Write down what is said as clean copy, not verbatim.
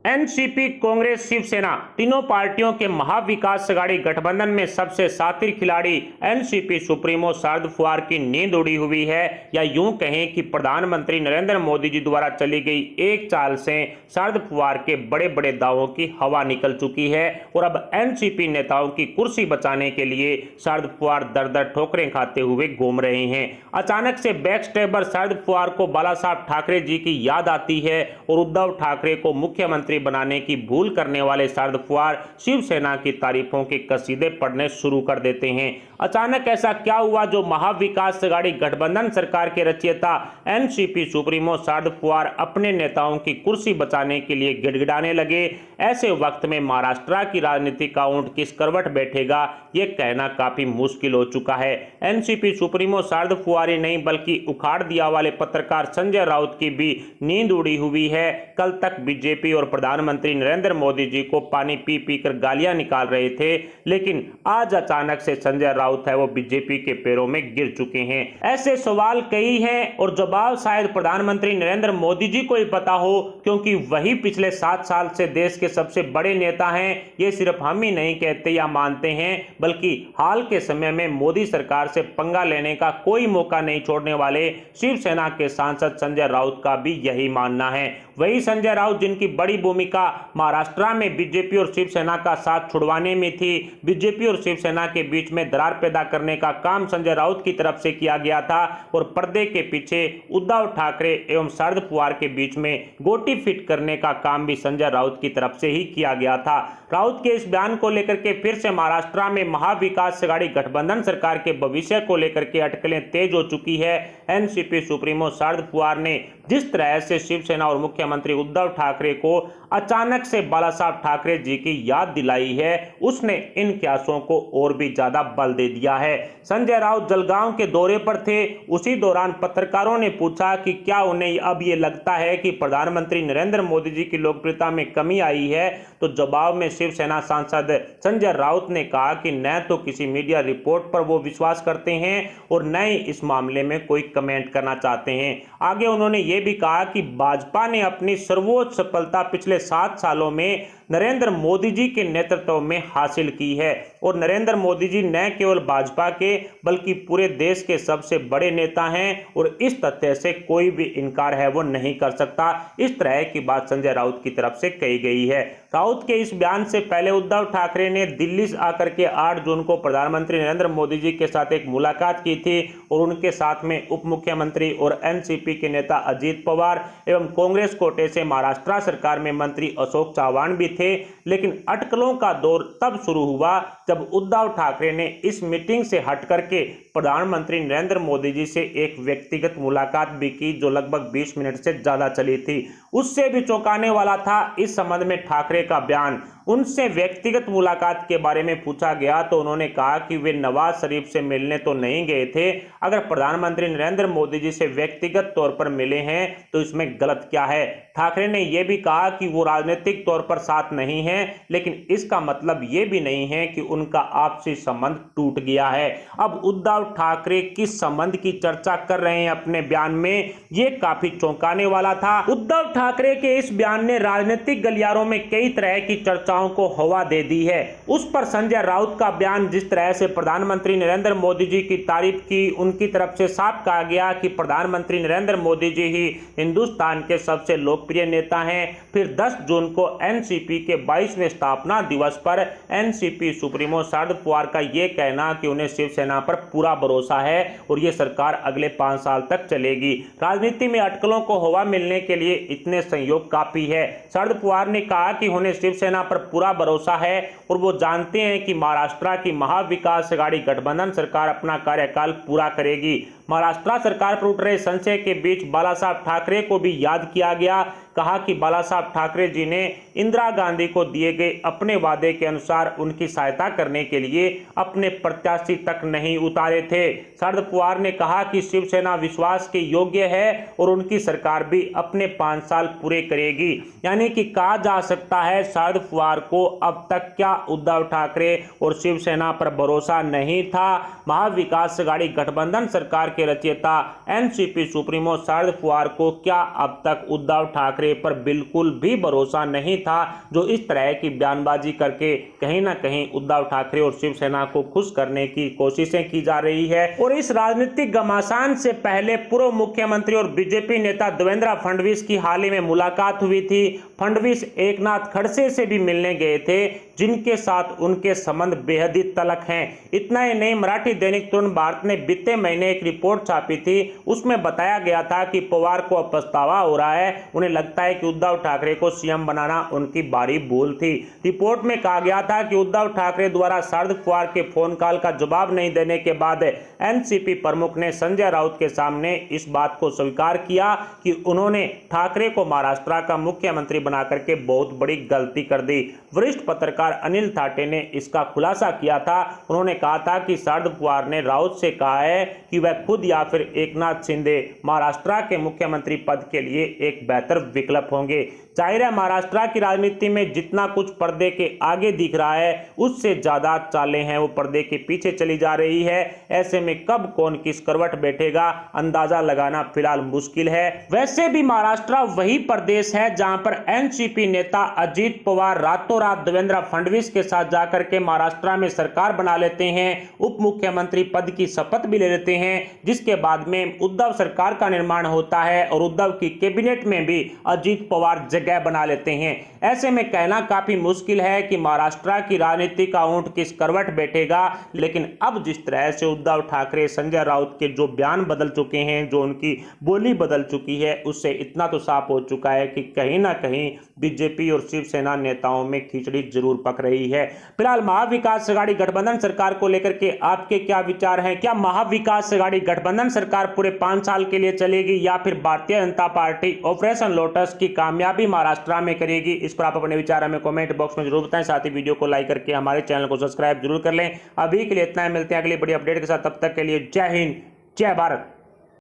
NCP, Congress, Shiv Sena तीनों पार्टियों के महाविकास अघाड़ी गठबंधन में सबसे शातिर खिलाड़ी एनसीपी सुप्रीमो शरद पवार की नींद उड़ी हुई है, या यूं कहें कि प्रधानमंत्री नरेंद्र मोदी जी द्वारा चली गई एक चाल से शरद पवार के बड़े बड़े दावों की हवा निकल चुकी है और अब एनसीपी नेताओं की कुर्सी बचाने के लिए शरद पवार दर दर ठोकरें खाते हुए घूम रहे हैं। अचानक से बैक स्टेप पर शरद पवार को बाला साहब ठाकरे जी की याद आती है और उद्धव ठाकरे को मुख्यमंत्री बनाने की भूल करने वाले शरद पवार शिवसेना की तारीफों के कसीदे पढ़ने शुरू कर देते हैं। अचानक ऐसा क्या हुआ जो महाविकास अघाड़ी गठबंधन सरकार के रचयिता एनसीपी सुप्रीमो शरद पवार अपने नेताओं की कुर्सी बचाने के लिए गिड़गिड़ाने लगे? ऐसे वक्त में महाराष्ट्र की राजनीति का ऊंट किस करवट बैठेगा, ये कहना काफी मुश्किल हो चुका है। एनसीपी सुप्रीमो शरद पवार ही नहीं बल्कि उखाड़ दिया वाले पत्रकार संजय राउत की भी नींद उड़ी हुई है। कल तक बीजेपी और प्रधानमंत्री नरेंद्र मोदी जी को पानी पी पी कर गालियां निकाल रहे थे, लेकिन आज अचानक से संजय राउत है वो बीजेपी के पैरों में गिर चुके हैं। ऐसे सवाल कई हैं और जवाब शायद प्रधानमंत्री नरेंद्र मोदी जी को ही पता हो, क्योंकि वही पिछले 7 साल से देश के सबसे बड़े नेता हैं। ये सिर्फ हम ही नहीं कहते या मानते हैं, बल्कि हाल के समय में मोदी सरकार से पंगा लेने का कोई मौका नहीं छोड़ने वाले शिवसेना के सांसद संजय राउत का भी यही मानना है। वही संजय राउत जिनकी बड़ी भूमिका महाराष्ट्र में बीजेपी और शिवसेना का साथ छुड़वाने में थी, बीजेपी और शिवसेना के बीच में दरार पैदा करने का काम संजय राउत की तरफ से किया गया था और पर्दे के पीछे उद्धव ठाकरे एवं शरद पवार के बीच में गोटी फिट करने का काम भी संजय राउत की तरफ से ही किया गया था। राउत के इस बयान को लेकर के फिर से महाराष्ट्र में महाविकास अघाड़ी गठबंधन सरकार के भविष्य को लेकर के अटकलें तेज हो चुकी है। एनसीपी सुप्रीमो शरद पवार ने जिस तरह से शिवसेना और मुख्यमंत्री उद्धव ठाकरे को अचानक से बाला साहब ठाकरे जी की याद दिलाई है, उसने इन क्यासों को और भी ज्यादा बल दे दिया है। संजय राउत जलगांव के दौरे पर थे, उसी दौरान पत्रकारों ने पूछा कि क्या उन्हें अब ये लगता है कि प्रधानमंत्री नरेंद्र मोदी जी की लोकप्रियता में कमी आई है, तो जवाब में शिवसेना सांसद संजय राउत ने कहा कि न तो किसी मीडिया रिपोर्ट पर वो विश्वास करते हैं और न ही इस मामले में कोई कमेंट करना चाहते हैं। आगे उन्होंने ये भी कहा कि भाजपा ने अपनी सर्वोच्च सफलता पिछले 7 सालों में नरेंद्र मोदी जी के नेतृत्व में हासिल की है और नरेंद्र मोदी जी न केवल भाजपा के बल्कि पूरे देश के सबसे बड़े नेता हैं और इस तथ्य से कोई भी इनकार है वो नहीं कर सकता। इस तरह की बात संजय राउत की तरफ से कही गई है। राउत के इस बयान से पहले उद्धव ठाकरे ने दिल्ली से आकर के 8 जून को प्रधानमंत्री नरेंद्र मोदी जी के साथ एक मुलाकात की थी और उनके साथ में उप मुख्यमंत्री और एनसीपी के नेता अजीत पवार एवं कांग्रेस कोटे से महाराष्ट्र सरकार में मंत्री अशोक चव्हाण भी थे। लेकिन अटकलों का दौर तब शुरू हुआ जब उद्धव ठाकरे ने इस मीटिंग से हट करके प्रधानमंत्री नरेंद्र मोदी जी से एक व्यक्तिगत मुलाकात भी की जो लगभग 20 मिनट से ज्यादा चली थी। उससे भी चौंकाने वाला था इस संबंध में ठाकरे का बयान। उनसे व्यक्तिगत मुलाकात के बारे में पूछा गया तो उन्होंने कहा कि वे नवाज शरीफ से मिलने तो नहीं गए थे। अगर प्रधानमंत्री नरेंद्र मोदी जी से व्यक्तिगत तौर पर मिले हैं तो इसमें गलत क्या है। ठाकरे ने यह भी कहा कि वो राजनीतिक तौर पर साथ नहीं है, लेकिन इसका मतलब ये भी नहीं है कि उनका आपसी संबंध टूट गया है। अब उद्धव ठाकरे किस संबंध की चर्चा कर रहे हैं अपने बयान में, ये काफी चौंकाने वाला था। उद्धव ठाकरे के इस बयान ने राजनीतिक गलियारों में कई तरह की चर्चाओं को हवा दे दी है। उस पर संजय राउत का बयान जिस तरह से प्रधानमंत्री नरेंद्र मोदी जी की तारीफ की, उनकी तरफ से साफ कहा गया कि प्रधानमंत्री नरेंद्र मोदी जी ही हिंदुस्तान के सबसे लोकप्रिय नेता हैं। फिर 10 जून को एनसीपी के 22वें स्थापना दिवस पर एनसीपी सुप्रीमो शरद पवार का यह कहना कि उन्हें शिवसेना पर पूरा भरोसा है और यह सरकार अगले 5 साल तक चलेगी। राजनीति में अटकलों को हवा मिलने के लिए इतने संयोग काफी है। शरद पवार ने कहा कि उन्हें शिवसेना पर पूरा भरोसा है और वो जानते हैं कि महाराष्ट्र की महाविकास अघाड़ी गठबंधन सरकार अपना कार्यकाल पूरा करेगी। महाराष्ट्र सरकार पर उठ रहे संशय के बीच बाला साहब ठाकरे को भी याद किया गया। कहा कि बाला साहब ठाकरे जी ने इंदिरा गांधी को दिए गए अपने वादे के अनुसार उनकी सहायता करने के लिए अपने प्रत्याशी तक नहीं उतारे थे। शरद पवार ने कहा कि शिवसेना विश्वास के योग्य है और उनकी सरकार भी अपने 5 साल पूरे करेगी। यानी कि कहा जा सकता है शरद पवार को अब तक क्या उद्धव ठाकरे और शिवसेना पर भरोसा नहीं था। महाविकास अघाड़ी गठबंधन सरकार के रचयिता एनसीपी सुप्रीमो शरद पवार को क्या अब तक उद्धव ठाकरे पर बिल्कुल भी भरोसा नहीं था, जो इस तरह की बयानबाजी करके कहीं ना कहीं उद्धव ठाकरे और शिवसेना को खुश करने की कोशिशें की जा रही है। और इस राजनीतिक घमासान से पहले पूर्व मुख्यमंत्री और बीजेपी नेता देवेंद्र फडणवीस की हाल ही में मुलाकात हुई थी। फडणवीस एकनाथ खड़से से भी मिलने गए थे, जिनके साथ उनके संबंध बेहद ही तल्ख हैं। इतना ही नहीं, मराठी दैनिक तरुण भारत ने बीते महीने एक रिपोर्ट छापी थी, उसमें बताया गया था कि पवार को अब पछतावा हो रहा है। उन्हें लगता है कि उद्धव ठाकरे को सीएम बनाना उनकी भारी भूल थी। रिपोर्ट में कहा गया था कि उद्धव ठाकरे द्वारा शरद पवार के फोन कॉल का जवाब नहीं देने के बाद एनसीपी प्रमुख ने संजय राउत के सामने इस बात को स्वीकार किया कि उन्होंने ठाकरे को महाराष्ट्र का मुख्यमंत्री बनाकर के बहुत बड़ी गलती कर दी। वरिष्ठ पत्रकार अनिल थाटे ने इसका खुलासा किया था। उन्होंने कहा था कि शरद पवार ने राउत से कहा है कि वह खुद या फिर एकनाथ शिंदे महाराष्ट्र के मुख्यमंत्री पद के लिए एक बेहतर विकल्प होंगे। जाहिर है, महाराष्ट्र की राजनीति में जितना कुछ पर्दे के आगे दिख रहा है, उससे ज्यादा चालें हैं वो पर्दे के पीछे चली जा रही है। ऐसे में कब कौन किस करवट बैठेगा, अंदाजा लगाना फिलहाल मुश्किल है। वैसे भी महाराष्ट्र वही प्रदेश है जहां पर एनसीपी नेता अजीत पवार रातों रात देवेंद्र फडणवीस के साथ जाकर के महाराष्ट्र में सरकार बना लेते हैं, उप मुख्यमंत्री पद की शपथ भी ले लेते हैं, जिसके बाद में उद्धव सरकार का निर्माण होता है और उद्धव की कैबिनेट में भी अजीत पवार जगह बना लेते हैं। ऐसे में कहना काफी मुश्किल है कि महाराष्ट्र की राजनीति का ऊंट किस करवट बैठेगा। लेकिन अब जिस तरह से उद्धव ठाकरे, संजय राउत के जो बयान बदल चुके हैं, जो उनकी बोली बदल चुकी है, उससे इतना तो साफ हो चुका है कि कहीं ना कहीं बीजेपी और शिवसेना नेताओं में खिचड़ी जरूर पक रही है। फिलहाल महाविकास अघाड़ी गठबंधन सरकार को लेकर के आपके क्या विचार हैं? क्या महाविकास अघाड़ी गठबंधन सरकार पूरे 5 साल के लिए चलेगी या फिर Bharatiya Janata party operation lotus की कामयाबी महाराष्ट्र में करेगी? इस पर आप अपने विचार हमें कमेंट बॉक्स में जरूर बताएं। साथ ही वीडियो को लाइक करके हमारे चैनल को सब्सक्राइब जरूर कर लें। अभी के लिए इतना ही, मिलते हैं अगली बड़ी अपडेट के साथ। तब तक के लिए जय हिंद, जय भारत।